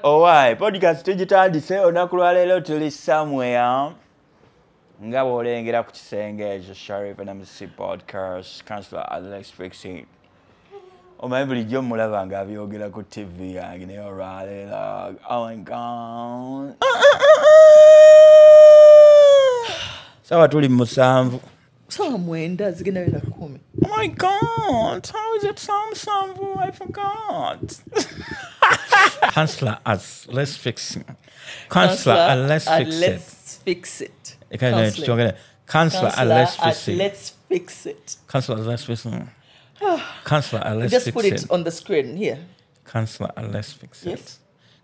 Alright, podcast tugitandise olunaku lwaleero tuli somewhere nga bw'olengera ku kisenge ekyo Sharifah Namusisi podcast Councillor Alex Fixing omanyi bulijjo mulaba nga abyogera ku TV yange naye olwaleero oh my god sawa tuli musanvu sawa mwenda zigenda bera 10. Oh my god, how is it Samsambu? I forgot. Councillor, let's fix it. Councillor, let's fix it. Let's fix it. Councillor, let's fix it. Let's fix it. Councillor, let's fix it. Councillor, let's fix it. Just put it on the screen here. Councillor, let's fix it. Yes.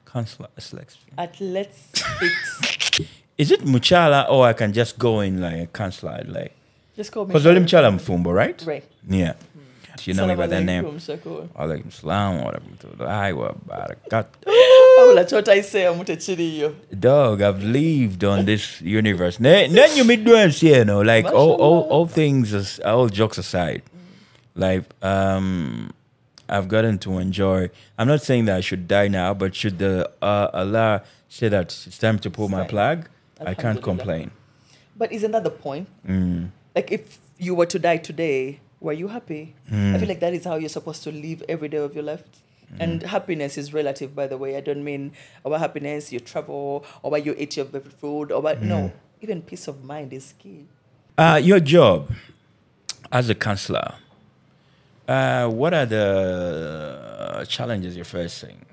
Councillor, let's fix it. Let's fix. Is it Muchala or I can just go in like Councillor like? Just call me. Because Olim Chala Mfumbo, right? Right. Yeah. You know me by that name. Alaikum salam wa rahmatullahi wa barakatuh. Dog, I've lived on this universe. Then you meet doings here, no? Like all things, all jokes aside. Like I've gotten to enjoy. I'm not saying that I should die now, but should the Allah say that it's time to pull my plug, I can't complain. But isn't that the point? Like if you were to die today, were you happy? I feel like that is how you're supposed to live every day of your life. And happiness is relative, by the way. I don't mean about happiness, you travel, or about you eat your favorite food, or about, no, even peace of mind is key. Your job as a councillor, what are the challenges you're facing?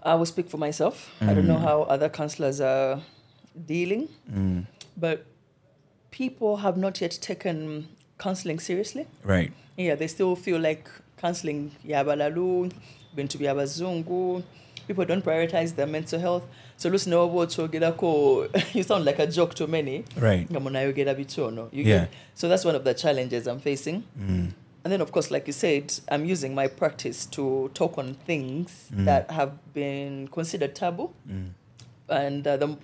I will speak for myself. I don't know how other councillors are dealing, but people have not yet taken counseling seriously. Right. Yeah, they still feel like counseling yabalalu, been to be abazungu. People don't prioritize their mental health. So you sound like a joke to many. Right. So that's one of the challenges I'm facing. And then, of course, like you said, I'm using my practice to talk on things that have been considered taboo. And the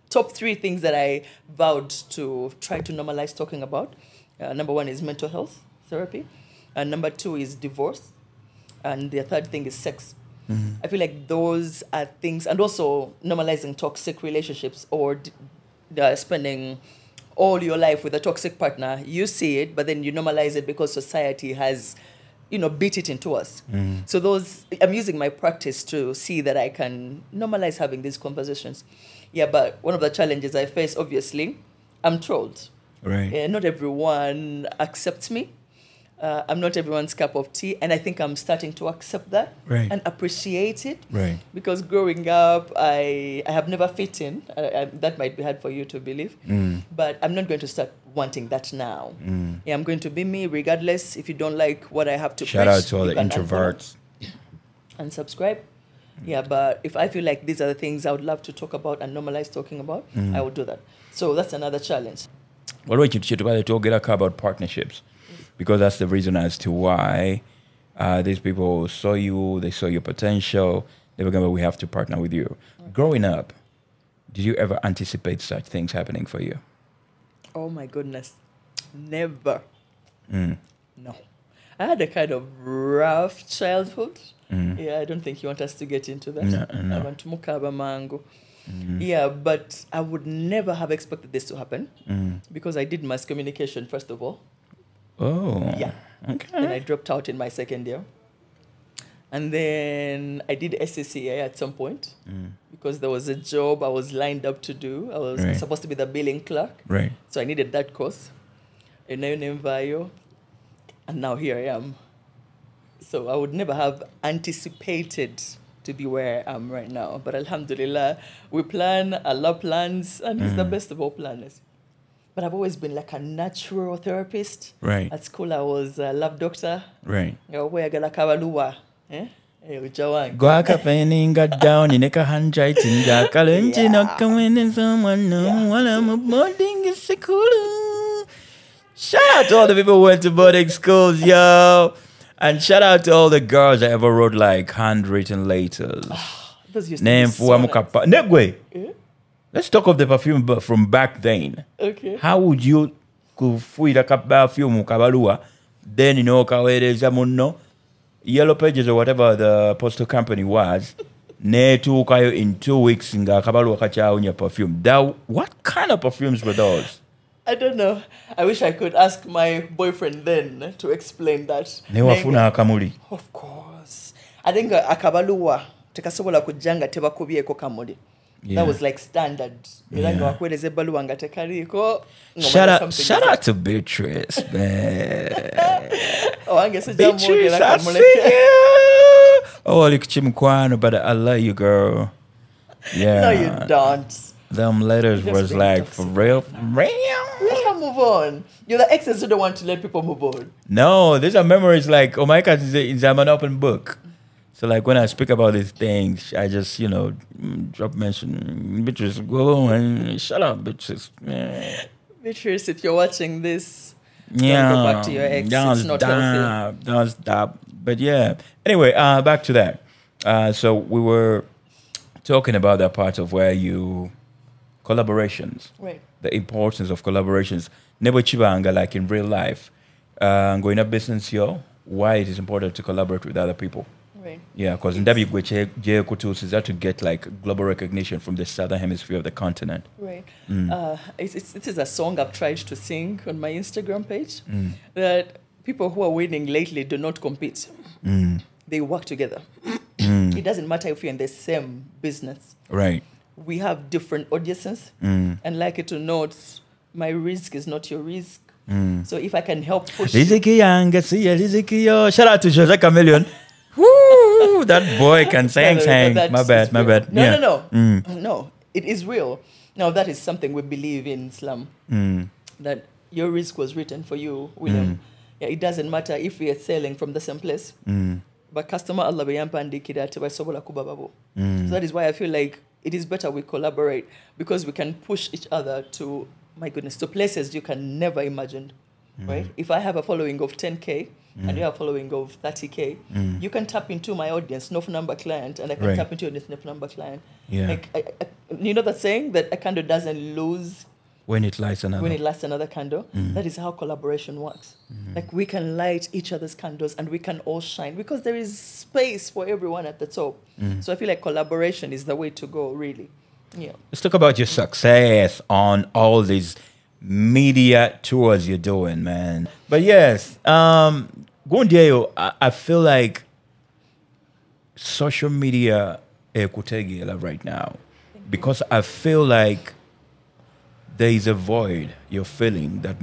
top 3 things that I vowed to try to normalize talking about. Number 1 is mental health therapy. And number 2 is divorce. And the third thing is sex. I feel like those are things, and also normalizing toxic relationships or spending all your life with a toxic partner. You see it, but then you normalize it because society has, beat it into us. So I'm using my practice to see that I can normalize having these conversations. Yeah, but one of the challenges I face, obviously, I'm trolled. Right. Not everyone accepts me. I'm not everyone's cup of tea, and I think I'm starting to accept that and appreciate it. Right. Because growing up, I have never fit in. That might be hard for you to believe, but I'm not going to start wanting that now. Yeah, I'm going to be me regardless. If you don't like what I have to shout out to all the introverts. And subscribe. Yeah, but if I feel like these are the things I would love to talk about and normalize talking about, I will do that. So that's another challenge. What about you talk about partnerships? Because that's the reason as to why these people saw you, they saw your potential, they were going, we have to partner with you. Growing up, did you ever anticipate such things happening for you? Oh my goodness. Never. No. I had a kind of rough childhood. Yeah, I don't think you want us to get into that. No. I want to mukaba mango. Yeah, but I would never have expected this to happen because I did mass communication, first of all. Oh. Yeah. Okay. And I dropped out in my second year. And then I did SCCA at some point because there was a job I was lined up to do. I was supposed to be the billing clerk. Right. So I needed that course. And now here I am. So I would never have anticipated to be where I am right now. But alhamdulillah, we plan, Allah plans, and He's the best of all planners. But I've always been like a natural therapist. Right. At school, I was a love doctor. Right. Gwaka peninga down in a handwriting, Kalenji not coming in someone no while I'm a boarding school. Shout out to all the people who went to boarding schools, yo. And shout out to all the girls that ever wrote like handwritten letters. Name for Mukapa. Negwe. Let's talk of the perfume from back then. Okay. How would you kufuira perfume kabalua then kawereza muno Yellow Pages or whatever the postal company was. Netuukayo in 2 weeks nga Kabalu wakachaunya perfume. What kind of perfumes were those? I don't know. I wish I could ask my boyfriend then to explain that. Newafuna akamuli. Of course. I think akabaluwa tekasobola kujanga tebakubyeko kamuli. Yeah. That was like standard. Yeah. Shout out to Beatrice, man. Beatrice, I see you. Oh, Chimkwano, but I love you, girl. Yeah. No, you don't. Them letters was like, for real, for real. We can move on. You're the exes who don't want to let people move on. No, these are memories like, oh my God, it's an open book. So like when I speak about these things, I just, drop mention, Beatrice, go and shut up, Beatrice. Yeah. Beatrice, if you're watching this, don't go back to your ex. It's not healthy. Don't stop. But yeah. Anyway, back to that. So we were talking about that part of where collaborations. Right. The importance of collaborations. Nebo chibanga, like in real life. Going up business, why it is important to collaborate with other people. Right. Yeah, because in WGA is that to get like global recognition from the southern hemisphere of the continent. Right. It is a song I've tried to sing on my Instagram page that people who are winning lately do not compete. They work together. It doesn't matter if you're in the same business. Right. We have different audiences. And like it or not, my risk is not your risk. So if I can help push... Shout out to Jose Chameleon. Woo! That boy can sing. My bad. No, it is real. Now, that is something we believe in Islam. That your risk was written for you, William. Yeah, it doesn't matter if we are selling from the same place. But customer Allah So that is why I feel like it is better we collaborate because we can push each other to, my goodness, to places you can never imagine. Right? If I have a following of 10K, and you have a following of 30K, you can tap into my audience, no number client, and I can tap into your audience, no number client. Yeah. Like, you know that saying that a candle doesn't lose when it lights another candle? That is how collaboration works. Like we can light each other's candles and we can all shine because there is space for everyone at the top. So I feel like collaboration is the way to go, really. Yeah. Let's talk about your success on all these media tours you're doing, man. But yes, Gondieo, I feel like social media right now because I feel like there is a void you're feeling that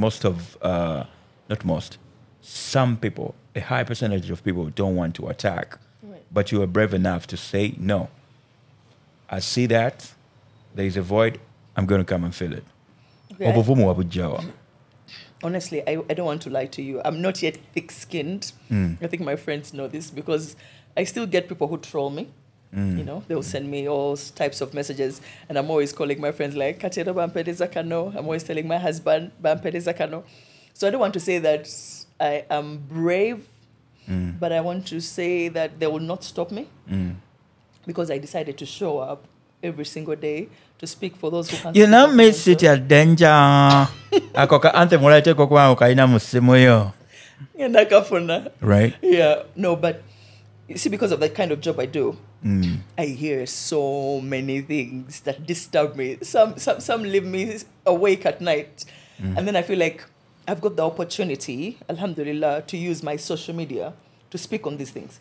some people, a high percentage of people don't want to attack, but you are brave enough to say, no, I see that, there is a void, I'm going to come and fill it. Honestly, I don't want to lie to you. I'm not yet thick-skinned. I think my friends know this because I still get people who troll me. They'll send me all types of messages, and I'm always calling my friends like, Katero Bampede Zakano. I'm always telling my husband, Bampede Zakano. So I don't want to say that I am brave, but I want to say that they will not stop me because I decided to show up every single day to speak for those who can't. You know, Miss City at danger. Akoka ante mulaite kokwa ukaina musimu yo. Right? Yeah. No, but you see, because of the kind of job I do, I hear so many things that disturb me. Some leave me awake at night. And then I feel like I've got the opportunity, alhamdulillah, to use my social media to speak on these things.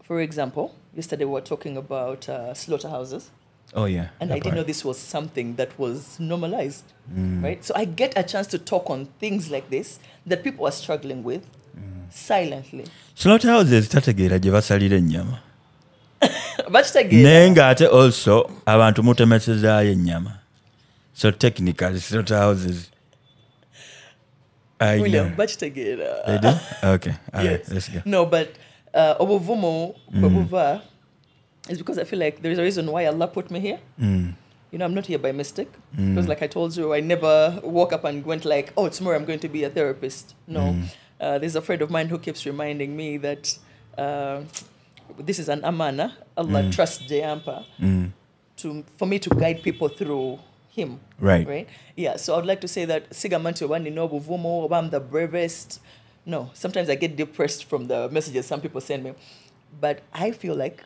For example, yesterday we were talking about slaughterhouses. Oh, yeah. And I didn't know this was something that was normalized, right? So I get a chance to talk on things like this that people are struggling with silently. Slaughterhouses tategera gye basalira ennyama. Naye nga ate also abantu mutemesezaayo ennyama. So technically slaughterhouses William, they do? Okay. All right, let's go. No, but obuvumo kwebuva is because I feel like there is a reason why Allah put me here. I'm not here by mistake. Because like I told you, I never woke up and went like, oh, tomorrow I'm going to be a therapist. No. There's a friend of mine who keeps reminding me that this is an amana. Allah trusts Jayampa for me to guide people through him. Right. Yeah. So I would like to say that Sigamanti Obani no Buvumo, I'm the bravest. No, sometimes I get depressed from the messages some people send me. But I feel like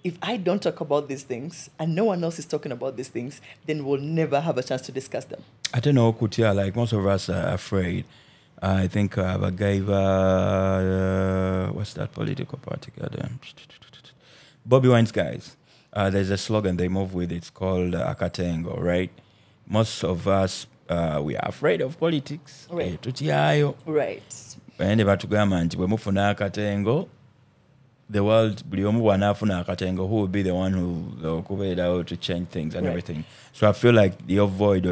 if I don't talk about these things and no one else is talking about these things, then we'll never have a chance to discuss them. I don't know, Kutia, like most of us are afraid. I think what's that political party? Bobby Wine's guys. There's a slogan they move with. It's called Akatengo, right? Most of us, we are afraid of politics. Right. Right. And the world, who will be the one who will out to change things and everything. So I feel like the avoid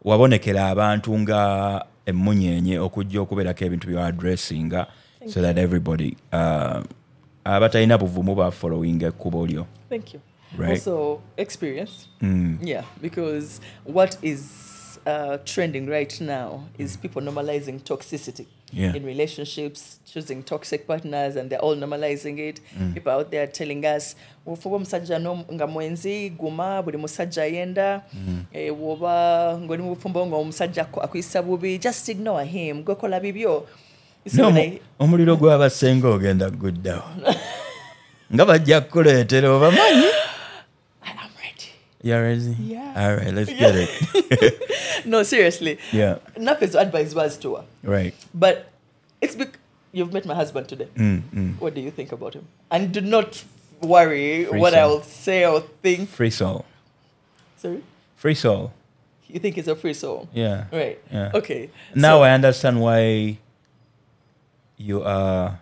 wabonekera abantu nga emunyenye okujja okubeerako ebintu bye addressing so that everybody abatalina buvumu ba following ekkubo lyo. Thank you. Right. Also experience. Yeah, because what is trending right now is people normalizing toxicity in relationships, choosing toxic partners, and they're all normalizing it. People out there telling us, "Wofuwa musajja no nga mwenzi guma buli musajja yenda woba ngoni mufumbo ngo musajja akwisa bubi, just ignore him, go kola bibyo." No, omuliro gw'abasenga ogenda guddawo nga bajja kukuleetera oba manyi. I'm ready. You're ready? Yeah. All right, let's get it. No, seriously. Yeah. Nafe's advice was to her. Right. But it's you've met my husband today. What do you think about him? And do not worry what I'll say or think. Free soul. Sorry? Free soul. You think he's a free soul? Yeah. Right. Yeah. Okay. Now I understand why you are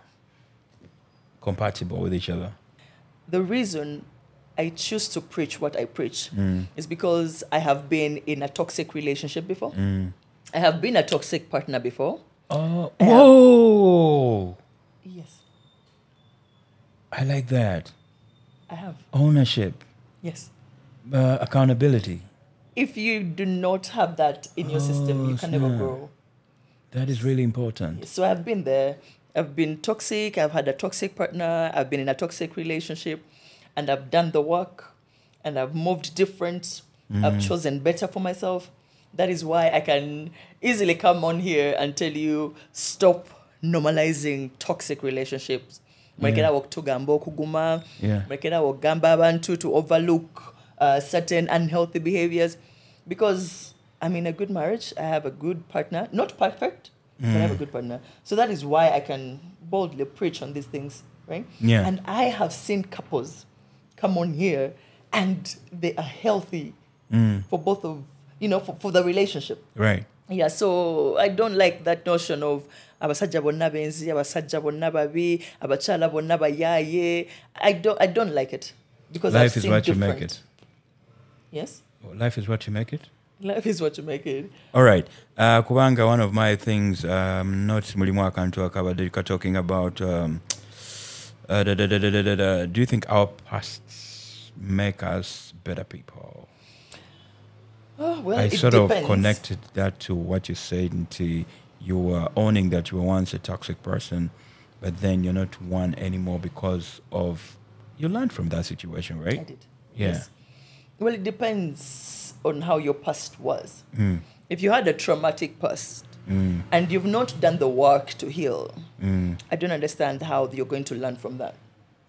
compatible with each other. The reason I choose to preach what I preach is because I have been in a toxic relationship before. I have been a toxic partner before. Oh, whoa! Yes. I like that. I have. Ownership. Yes. Accountability. If you do not have that in your system, you can never grow. That is really important. So I've been there. I've been toxic. I've had a toxic partner. I've been in a toxic relationship. And I've done the work. And I've moved different. I've chosen better for myself. That is why I can easily come on here and tell you, stop normalizing toxic relationships. To overlook certain unhealthy behaviors. Because I'm in a good marriage. I have a good partner. Not perfect, but I have a good partner. So that is why I can boldly preach on these things, right? Yeah. And I have seen couples come on here and they are healthy for both of, for the relationship. Right. Yeah, so I don't like that notion of abasajja bonna benzi, abasajja bonna babi, abachala bonna bayaye. I don't like it because life I've seen is what different. you make it. Yes? Life is what you make it? Life is what you make it. All right. Kubanga, one of my things, not mulimu akantu akabadde talking about, do you think our pasts make us better people? Oh, well, I it sort depends. of connected that to what you said, into you were owning that you were once a toxic person, but then you're not one anymore because of, you learned from that situation, right? I did. Yeah. Yes. Well, it depends on how your past was. If you had a traumatic past and you've not done the work to heal, I don't understand how you're going to learn from that.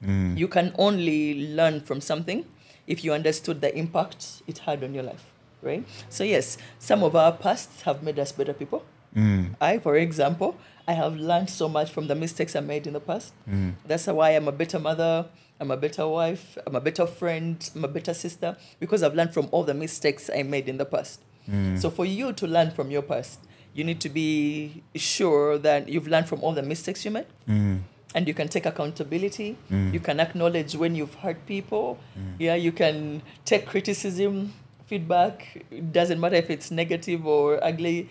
You can only learn from something if you understood the impact it had on your life, right? So yes, some of our pasts have made us better people. I, for example, I have learned so much from the mistakes I made in the past. That's why I'm a better mother, I'm a better wife, I'm a better friend, I'm a better sister, because I've learned from all the mistakes I made in the past. So for you to learn from your past, you need to be sure that you've learned from all the mistakes you made. And you can take accountability. You can acknowledge when you've hurt people. Yeah, you can take criticism, feedback. It doesn't matter if it's negative or ugly.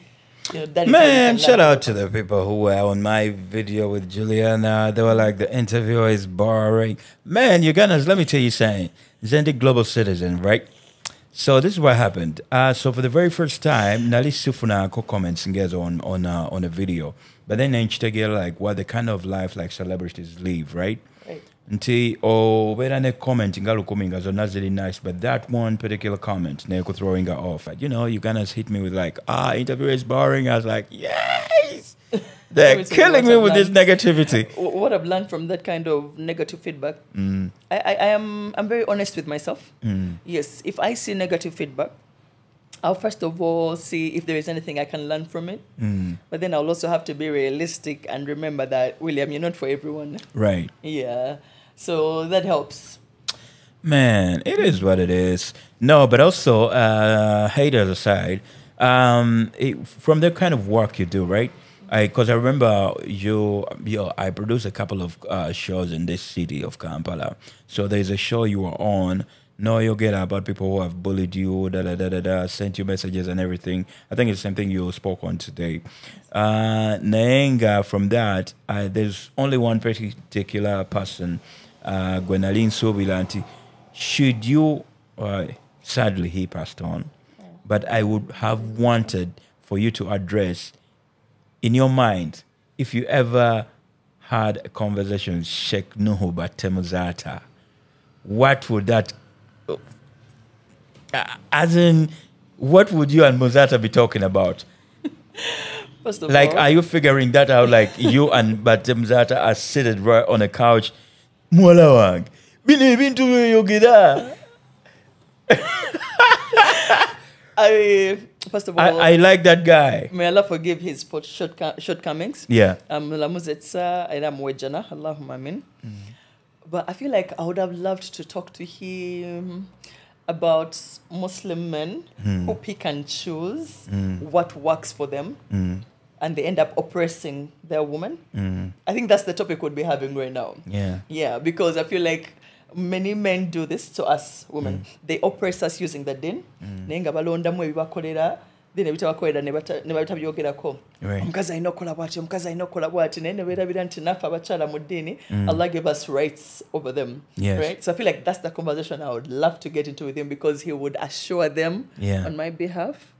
That is Man, shout out to the people who were on my video with Juliana. They were like, the interview is boring. Man, Ugandans, let me tell you something. Zendik Global Citizen, right? So this is what happened. So for the very first time, Nali Sufuna comments on a video. But then I like what the kind of life like celebrities live, right? Right. Until when I comment so not really nice, but that one particular comment, throwing her off. You know, Ugandans hit me with like, interview is boring. I was like, yeah. They're killing me with this negativity. What I've learned from that kind of negative feedback, I'm very honest with myself. Yes, if I see negative feedback, I'll first of all see if there is anything I can learn from it. But then I'll also have to be realistic and remember that, William, you're not for everyone. Right. Yeah. So that helps. Man, it is what it is. No, but also, haters aside, from the kind of work you do, right? Because I remember I produced a couple of shows in this city of Kampala. So there's a show you were on. No, you get about people who have bullied you, sent you messages and everything. I think it's the same thing you spoke on today. Naenga, from that, there's only one particular person, Gwenalyn Sobilanti. Should you, sadly he passed on, but I would have wanted for you to address, in your mind, if you ever had a conversation with Sheikh Nuhu Batemuzata, what would that... as in, what would you and Muzata be talking about? First of like, all, are you figuring that out? Like, you and Batemuzata are seated right on a couch. Mwala wang, bintu yogida. First of all, I like that guy. May Allah forgive his shortcomings. Yeah. Lamuzetsa, I'm Wejana, Allahumma amin. But I feel like I would have loved to talk to him about Muslim men who pick and choose what works for them, and they end up oppressing their woman. I think that's the topic we'll be having right now. Yeah. Yeah, because I feel like many men do this to us women. They oppress us using the din. Nenga balonda mwe bibakolera, then bitabakolera ne batabyogerako. Omukazi alina okukola bw'ati, omukazi alina okukola bw'ati, naye ne beerabira nti naffe abakyala mu ddiini, Allah gave us rights over them. Yes. Right? So I feel like that's the conversation I would love to get into with him, because he would assure them on my behalf.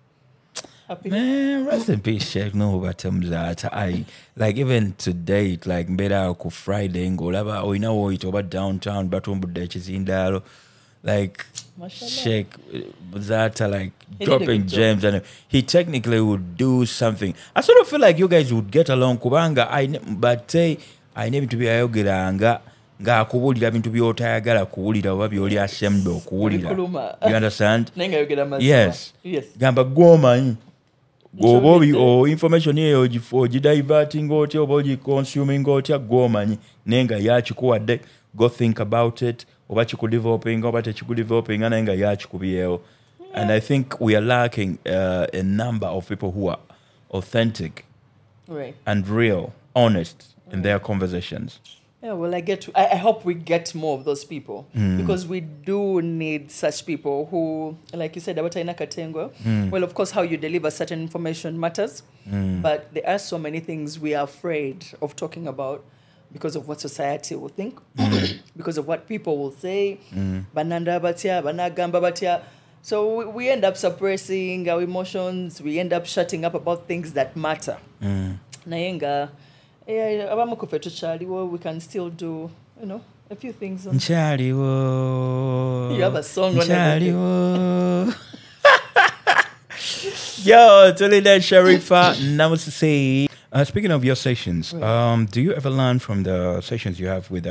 Happy. Man, rest in peace, Sheikh Nuhu Batemuzata. I like even to date, like mbera ku Friday ngolaba oyina woyito oba downtown batumbudde ekizindalo, like Mashallah. Sheikh Zata, like dropping gems, and he technically would do something. I sort of feel like you guys would get along kubanga but say I need to be ayogeranga nga akubulira bintu by'otayagala kuwulira oba by'oli ashamed okuwulira. You understand? Yes. Gamba gwomanyi gobobi o information eyo diverting otya oba consuming otya gwomanyi nenga yakikuwadde, go think about it, oba kikudeveloping oba tekikudeveloping nenga yakikubiyewo. And I think we are lacking a number of people who are authentic, right, and real, honest in their conversations. Yeah, well, I hope we get more of those people, because we do need such people who, like you said, well, of course, how you deliver certain information matters, but there are so many things we are afraid of talking about because of what society will think, because of what people will say, bananda batya, banagamba batya. So we end up suppressing our emotions, we end up shutting up about things that matter. Nayenga. Yeah, we can still do, a few things. You have a song on it. Yo, Tulida Sharifah, Namusisi. Speaking of your sessions, do you ever learn from the sessions you have with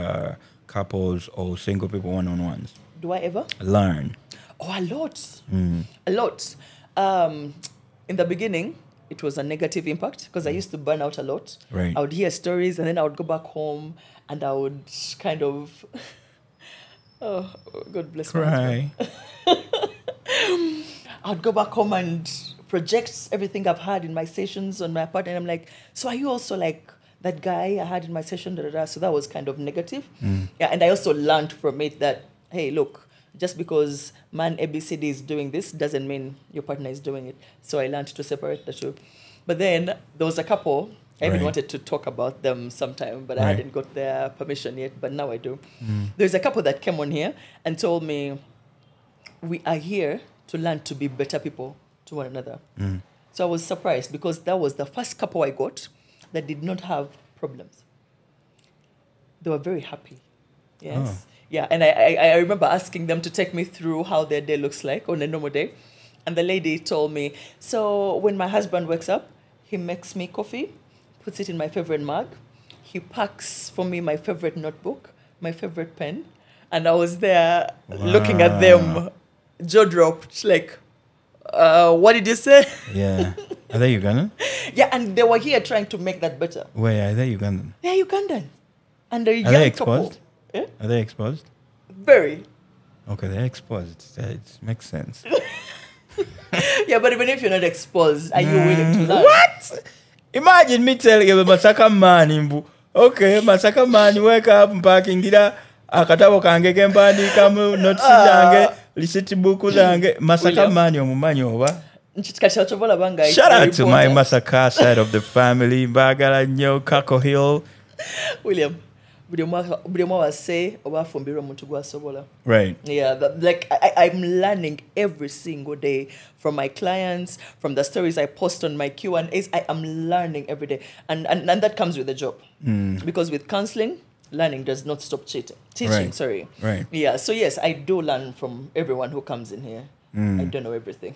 couples or single people one-on-ones? Do I ever? Learn. Oh, a lot. A lot. In the beginning, it was a negative impact because I used to burn out a lot. Right. I would hear stories and then I would go back home and I would kind of, oh, God bless my husband. I would go back home and project everything I've had in my sessions on my partner. And I'm like, so are you also like that guy I had in my session? So that was kind of negative. Yeah, and I also learned from it that, hey, look, just because man ABCD is doing this doesn't mean your partner is doing it. So I learned to separate the two. But then there was a couple, I even wanted to talk about them sometime, but I hadn't got their permission yet, but now I do. There's a couple that came on here and told me, we are here to learn to be better people to one another. So I was surprised because that was the first couple I got that did not have problems. They were very happy. Yes. Oh. Yeah, and I remember asking them to take me through how their day looks like on a normal day. And the lady told me, so when my husband wakes up, he makes me coffee, puts it in my favorite mug. He packs for me my favorite notebook, my favorite pen. And I was there looking at them, jaw dropped, like, what did you say? Yeah. Are they Ugandan? Yeah, and they were here trying to make that better. Wait, are they Ugandan? They're Ugandan. And they're Are young they couple. exposed? Eh? Are they exposed? Very. Okay, they're exposed. It makes sense. Yeah, but even if you're not exposed, are you willing to learn? What? Imagine me telling you, Masaka man, okay, Masaka man, wake up, parking, akatabo kange kempandi kamu notes zange lisiti buku zange Masaka man omumanyi oba. Shout out to my Masaka side of the family. Bagala nyo Kako Hill. William, buli mwa say oba fumbirwa muntu gwasobola. Right. Yeah, like I'm learning every single day from my clients, from the stories I post on my Q&As. I am learning every day, and that comes with the job. Because with counseling, learning does not stop teaching. Right. Sorry. Right. Yeah. So yes, I do learn from everyone who comes in here. I don't know everything.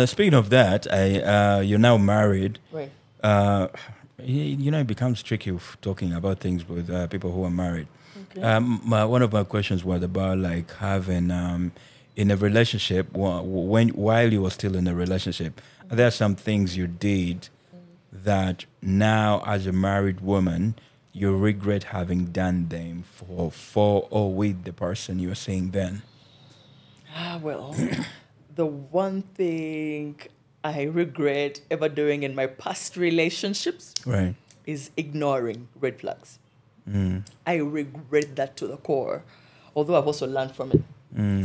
Speaking of that, you're now married. Right. It becomes tricky talking about things with people who are married. Okay. One of my questions was about like having in a relationship while you were still in a relationship. There are some things you did that now, as a married woman, you regret having done them for or with the person you were seeing then. Well, the one thing I regret ever doing in my past relationships is ignoring red flags. I regret that to the core, although I've also learned from it.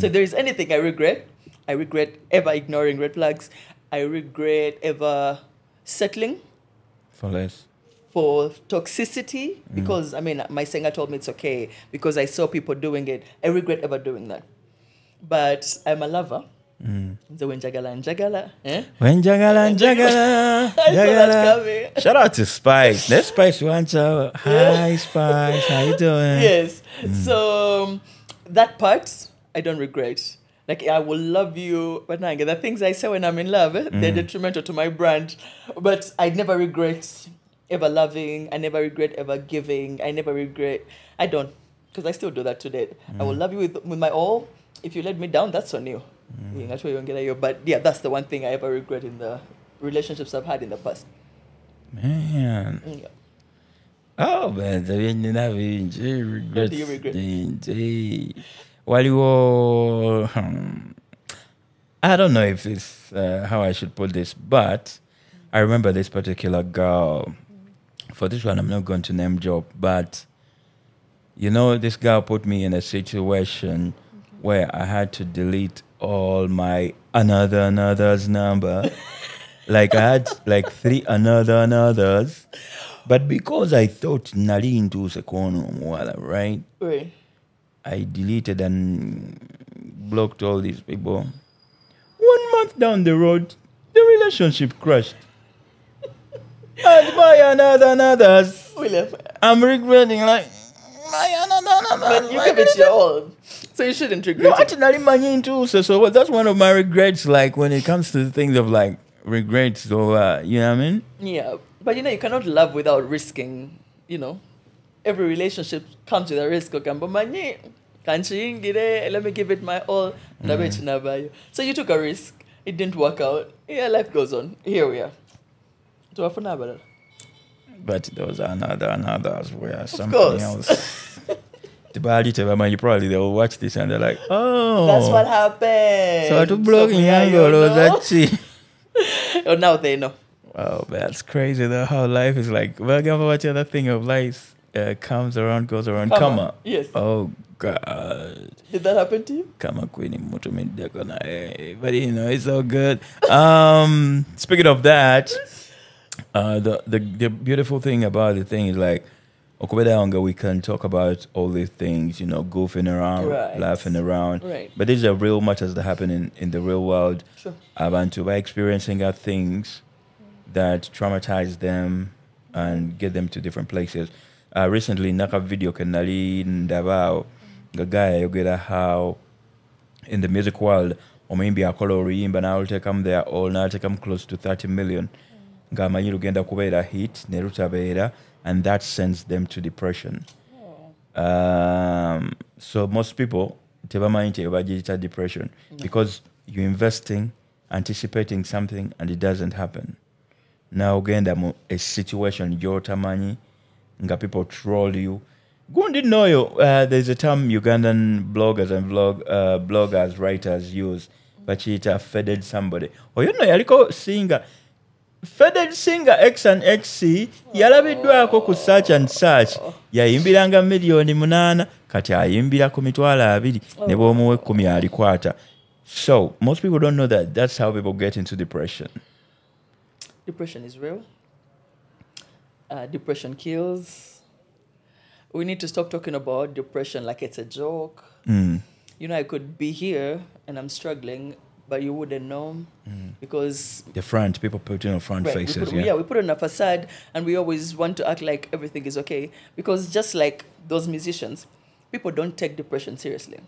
So if there is anything I regret ever ignoring red flags. I regret ever settling for less, for toxicity, because my singer told me it's okay because I saw people doing it. I regret ever doing that. But I'm a lover. So when jagala, eh? When jagala. Shout out to Spice. Let's Spice once out. Hi Spice, how you doing? Yes. So that part I don't regret. Like, I will love you, but now the things I say when I'm in love, they're detrimental to my brand. But I never regret ever loving. I never regret ever giving. I don't, because I still do that today. I will love you with my all. If you let me down, that's on you. But yeah, that's the one thing I ever regret in the relationships I've had in the past. Man. Yeah. Oh, man. What do you regret? While you were, I don't know if it's how I should put this, but I remember this particular girl. For this one, I'm not going to name drop, but this girl put me in a situation where I had to delete all my another's number. Like I had like 3 another's, but because I thought nali into sekono mwala, right? Right. I deleted and blocked all these people. 1 month down the road, the relationship crashed. And my another's. William, I'm regretting like my another. but you give it your all, so you shouldn't regret No, it. actually, money into so that's one of my regrets. Like when it comes to things of like regrets, or you know what I mean? Yeah, but you cannot love without risking. Every relationship comes with a risk. Let me give it my all. So you took a risk. It didn't work out. Yeah, life goes on. Here we are. But those another's where something course. else. Probably they'll watch this and they're like, oh, That's what happened. so I took blocking angle. Oh, now they know. Wow, that's crazy though. How life is like. Well, watch the thing of life comes around, goes around. Karma. Yes. Oh God. Did that happen to you? Karma queen in but it's all good. Speaking of that, the beautiful thing about the thing is like, we can talk about all these things, goofing around, laughing around. Right. But these are real matters that happen in the real world. Sure. And to by experiencing things that traumatize them and get them to different places. Recently, naka video kanali ndabao gagaya yogera how in the music world or maybe a color but now take them there all now take them close to 30 million. ng'amanyi lugenda kubeera hit ne lutabeera, and that sends them to depression. So most people tebamanyi nti bagiyita depression because you're investing, anticipating something, and it doesn't happen. Now ogenda mu a situation gy'otamanyi nga people troll you. Gundi noyo, there's a term Ugandan bloggers and bloggers, writers use, bakiyita faded somebody. Oyo no yaliko singer, faded singer X and XC, yalabiddwako ku search and search, yayimbiranga million 8, kati ayimbira ku 20,000, ne bw'omuwa 10 alikwata. So most people don't know that that's how people get into depression. Depression is real. Depression kills. We need to stop talking about depression like it's a joke. You know, I could be here and I'm struggling, but you wouldn't know because the front, people put in front faces. We put on a facade, and we always want to act like everything is okay because just like those musicians, people don't take depression seriously.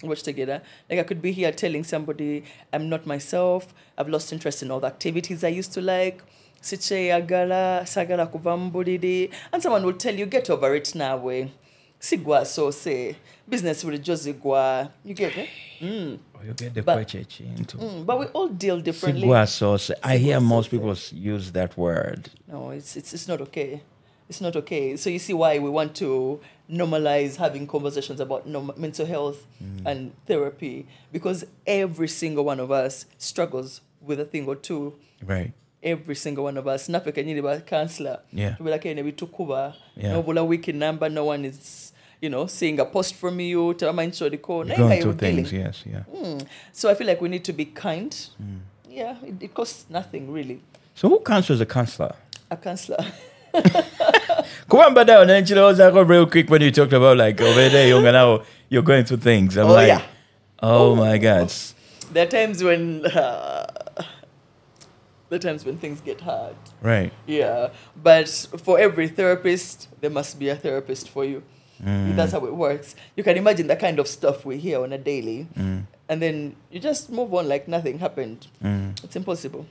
Watch together. Like I could be here telling somebody I'm not myself. I've lost interest in all the activities I used to like. Sagala kuva mbuliri, and someone will tell you, get over it now. Sigwa so say business will just gwa. You get it? You get the question too. But we all deal differently. Sigwa so say. I hear most people use that word. No, it's not okay. It's not okay. So you see why we want to normalize having conversations about mental health and therapy, because every single one of us struggles with a thing or two. Right. Every single one of us. Naffe need a counselor. Yeah. No bula wiki number. No one is, seeing a post from you. Going through things, yes, yeah. So I feel like we need to be kind. Yeah, it costs nothing really. So who counsels a counselor? A counselor. Come on, but down and real quick when you talked about like over there, you're going through things. I'm like, yeah. Oh my God. There are times when things get hard. Right. Yeah. But for every therapist, there must be a therapist for you. That's how it works. You can imagine the kind of stuff we hear on a daily. And then you just move on like nothing happened. It's impossible.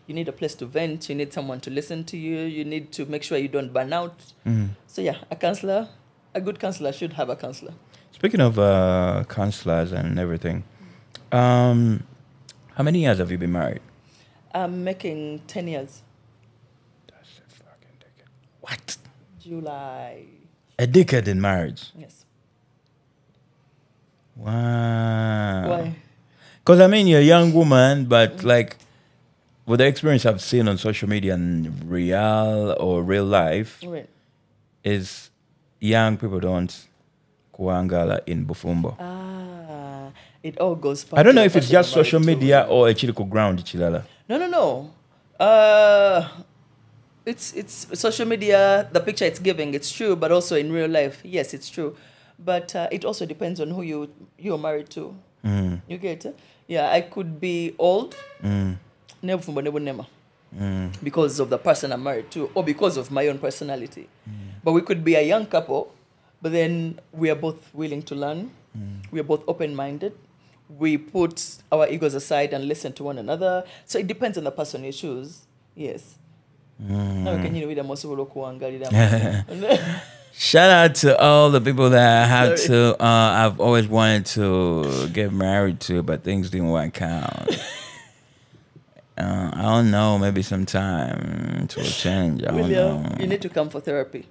You need a place to vent. You need someone to listen to you. You need to make sure you don't burn out. So yeah, a good counselor should have a counselor. Speaking of counselors and everything, how many years have you been married? I'm making 10 years. That's a fucking decade. What? July. A decade in marriage? Yes. Wow. Why? Because I mean, you're a young woman, but like, with the experience I've seen on social media and real life, right, is young people don't kuangala in Bufumbo. It all goes. I don't know if it's just social media or a chilico ground chilala. No. It's social media. The picture it's giving, it's true, but also in real life, yes, it's true. But it also depends on who you're married to. You get it? Yeah, I could be old. Because of the person I'm married to, or because of my own personality. But we could be a young couple, but then we are both willing to learn. We are both open-minded. We put our egos aside and listen to one another. So it depends on the person you choose. Yes. Shout out to all the people that I've always wanted to get married to, but things didn't work out. I don't know, maybe sometime it will change. I don't know. You need to come for therapy.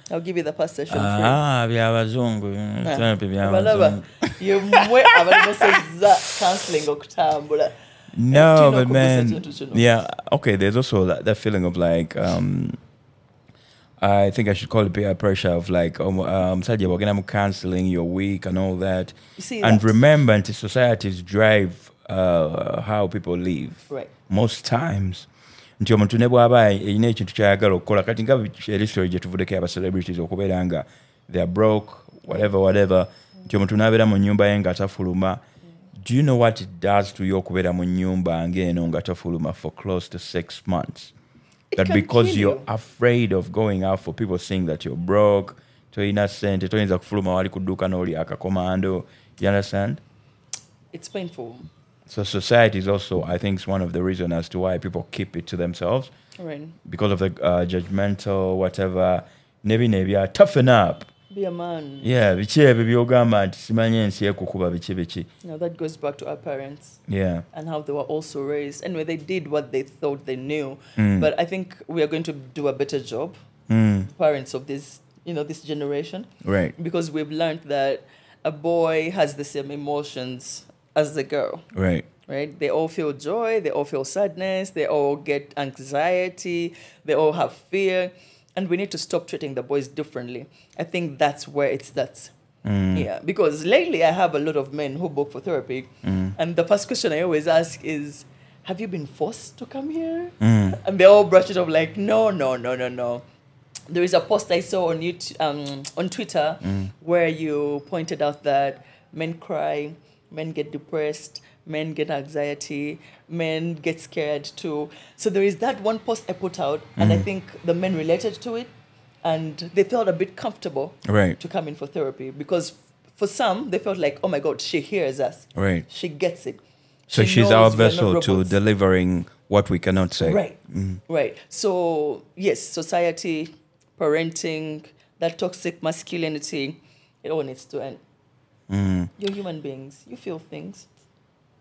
I'll give you the first session free. Therapy counseling okutambula. No, but man, yeah, okay, there's also that feeling of like, I think I should call it peer pressure of like, counseling, you're weak and all that. You see, and remember, societies drive how people live. Right. Most times. Nti omuntu ne bw'aba erina ekintu ky'ayagala okukola kati nga erisitory gye tuvudeko aba celebrities okubeera nga they are broke, whatever. Nti omuntu n'abeera mu nnyumba ye nga tafuluma. Do you know what it does to you okubeera mu nnyumba ng'eno nga tafuluma for close to 6 months? That because you're afraid of going out for people seeing that you're broke, toyina ssente, toyinza kufuluma wali ku dduuka n'oli akakomando. You understand? It's painful. So society is also, I think, is one of the reasons as to why people keep it to themselves. Right. Because of the judgmental, whatever. Maybe toughen up. Be a man. Yeah, bichi ebyo byogamba nti simanyi ensi ekukuba bichi. Now that goes back to our parents. Yeah. And how they were also raised. Anyway, they did what they thought they knew. But I think we are going to do a better job, parents of this, this generation. Right. Because we've learned that a boy has the same emotions as the girl. Right. Right? They all feel joy, they all feel sadness, they all get anxiety, they all have fear. And we need to stop treating the boys differently. I think that's where it starts. Yeah, because lately I have a lot of men who book for therapy. And the first question I always ask is, have you been forced to come here? And they all brush it off like, no. There is a post I saw on YouTube, on Twitter where you pointed out that men cry, men get depressed, men get anxiety, men get scared too. So there is that one post I put out, and I think the men related to it, and they felt a bit comfortable to come in for therapy, because for some, they felt like, oh my God, she hears us. Right. She gets it. So she's our vessel to delivering what we cannot say. Right. Right. So, yes, society, parenting, that toxic masculinity, it all needs to end. You're human beings. You feel things.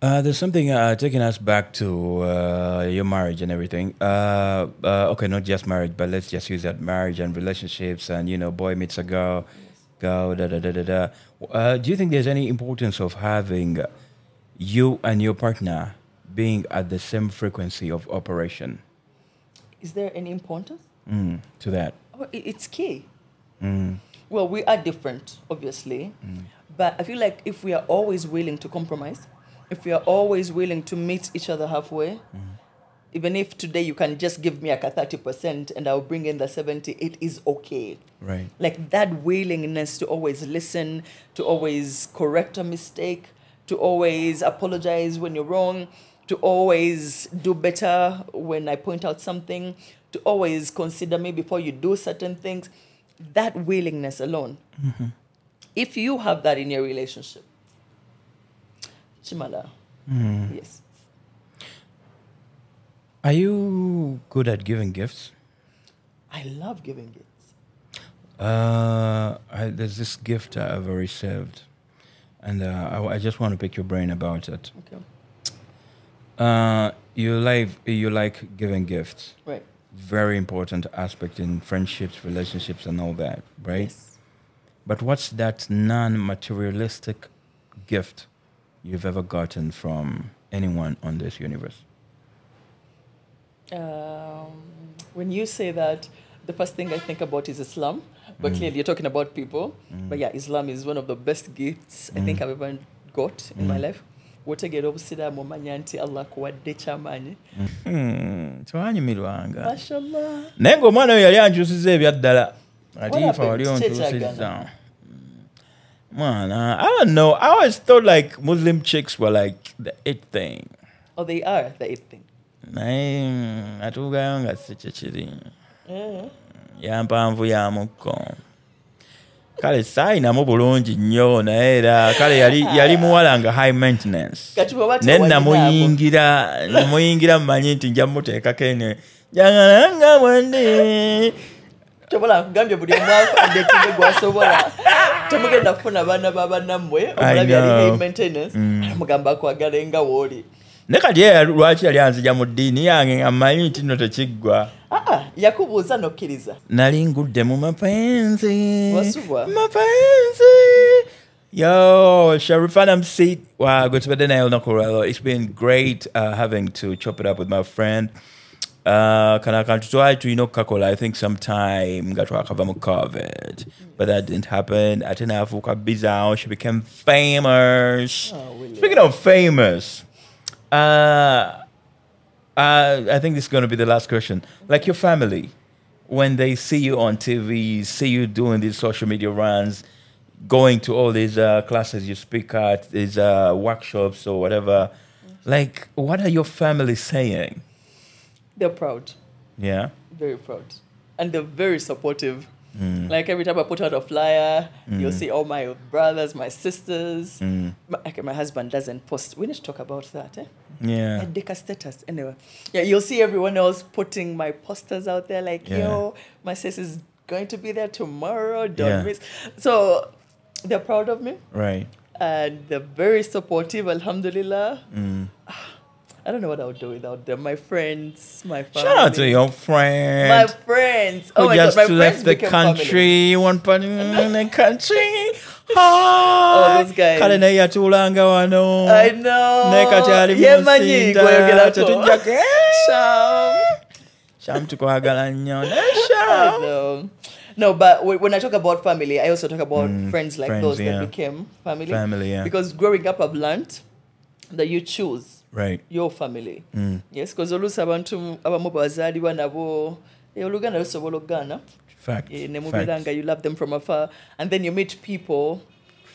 There's something taking us back to your marriage and everything. Okay, not just marriage, but let's just use that, marriage and relationships and, boy meets a girl, do you think there's any importance of having you and your partner being at the same frequency of operation? Is there any importance? To that? Oh, it's key. Well, we are different, obviously. But I feel like if we are always willing to compromise, if we are always willing to meet each other halfway, even if today you can just give me like a 30% and I'll bring in the 70, it is okay. Right. Like that willingness to always listen, to always correct a mistake, to always apologize when you're wrong, to always do better when I point out something, to always consider me before you do certain things. That willingness alone. If you have that in your relationship, Chimala, yes. Are you good at giving gifts? I love giving gifts. There's this gift I've received, and I just want to pick your brain about it. Okay. You like giving gifts. Right. Very important aspect in friendships, relationships, and all that, right? Yes. But what's that non-materialistic gift you've ever gotten from anyone on this universe? When you say that, the first thing I think about is Islam. But clearly you're talking about people. But yeah, Islam is one of the best gifts I think I've ever got in my life. Wotegera obusiraamu omanya nti Allah kuwadde kyamaanyi. Twanyumirwanga. Mashallah. Naye ng'omwana oyo yali ankyusizza ebyaddala. Atiifa wali onkyusizza. Mwana, I don't know. I always thought like Muslim chicks were like the it thing. Oh, they are the it thing. Naye atuugayo nga si kye kiri. Yampanvu ya mukko. Kale saayinamu bulungi nnyo naye era kale yali muwala nga high maintenance. Ne namuyingira mmanyi nti nja muteekako eno njagala nga bwandi. Tobola nkugambye buli omwaku adetinge gwasobola. Temugenda kufuna baana babannammwe omulabi yali high maintenance. Mugamba kwagala nga wooli. Ne kati ye lwaki yali anzija mu ddiini yange nga mmanyi nti nno tekiggwa. Yakubuuza nokkiriza. Nali ngudde mu mapenzi. Wasubwa. Mapenzi. Yo, Sharifah Namusisi. Wow, good to be there. It's been great having to chop it up with my friend. Can try to kakola. I think sometime got to cover COVID, but that didn't happen. I didn't have Biza. She became famous. Really? Speaking of famous, I think this is going to be the last question. Like your family, when they see you on TV, see you doing these social media runs, going to all these classes you speak at, these workshops or whatever, like what are your family saying? They're proud. Yeah? Very proud. And they're very supportive. Like every time I put out a flyer, you'll see all my brothers, my sisters. My husband doesn't post. We need to talk about that. Yeah. Deka status. Anyway. Yeah, you'll see everyone else putting my posters out there like, yo, my sis is going to be there tomorrow. Don't miss. So they're proud of me. Right. And they're very supportive, alhamdulillah. I don't know what I would do without them. My friends, my family. Shout out to your friends. My friends. Who Oh my just God, my left friends the became country. family. One part in the country. Oh, those guys. Kale ne yatulanga wano. I know. Neka chali Yemanyi kweyogera ko. Tetujja Sham. Sham tukwagala nnyo. I know. No, but when I talk about family, I also talk about friends like those that became family. Family, yeah. Because growing up, I've learned that you choose your family. Yes, because oluusi abantu abamu bazaalibwa nabo oluganda lusobola okugaana. Fact. Ne mubeera you love them from afar, and then you meet people,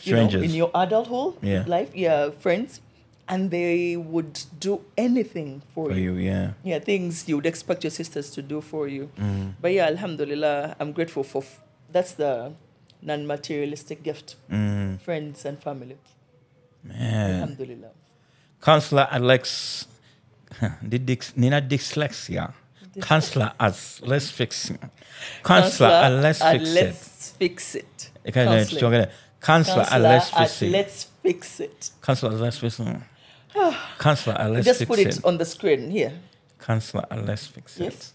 strangers, in your adulthood life, friends, and they would do anything for you. Yeah, things you would expect your sisters to do for you. But yeah, alhamdulillah, I'm grateful for that's the non-materialistic gift. Friends and family. Man. Alhamdulillah. Counselor Alex, Nina dyslexia. Counselor as let's fix it. Counselor at let's fix it. Counselor at let's fix it. Let's fix it. Counselor at let's fix it. Counselor at let's just fix put it. it on the screen here. Counselor at let's fix it. Yes.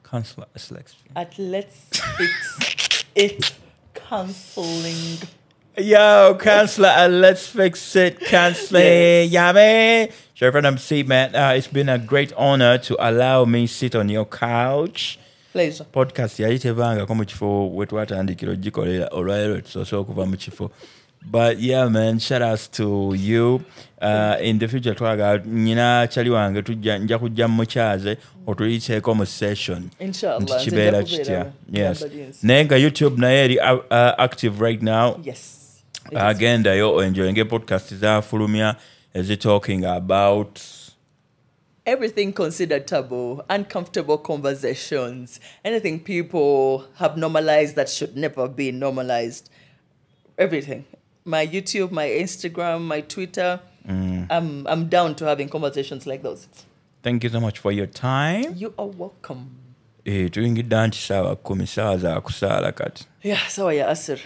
Counselor at let's fix it. At let's fix it. Counseling. Yo, Counselor, let's fix it. Counseling, yeah, man. Sharifah, Namusisi, man. It's been a great honor to allow me sit on your couch. Pleasure. Podcast yayitevanga ko mu kifo wetwatandikira ogikolera olwaleero tusoose okuva mu kifo. But yeah, man, shout outs to you. In the future, twagala nyina chali wange nja kujja mukyaze otuyiteeko mu session. Inshallah. Nti kibeera kitya. Yes. Nenga YouTube naye eri active right now. Yes. Agenda yo enjoying a podcast ezafulumya is talking about everything considered taboo, uncomfortable conversations, anything people have normalized that should never be normalized. Everything. My YouTube, my Instagram, my Twitter. I'm down to having conversations like those. Thank you so much for your time. You are welcome. Tuyingidde nti saawa 10 saawa za kusaala kati. Yeah, sawa ya asir.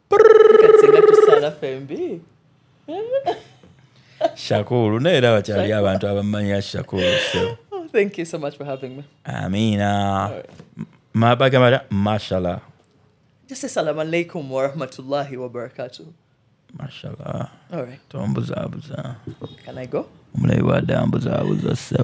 Katsinga tusala fembi. Shakuru neera bakyali abantu abamanya Shakuru. So. Oh, thank you so much for having me. Amina. Mabagamada mashallah. Just say salam alaikum wa rahmatullahi wa barakatuh. Mashallah. All right. Tombuzabuza. Can I go? Mlewa dambuzabuza so.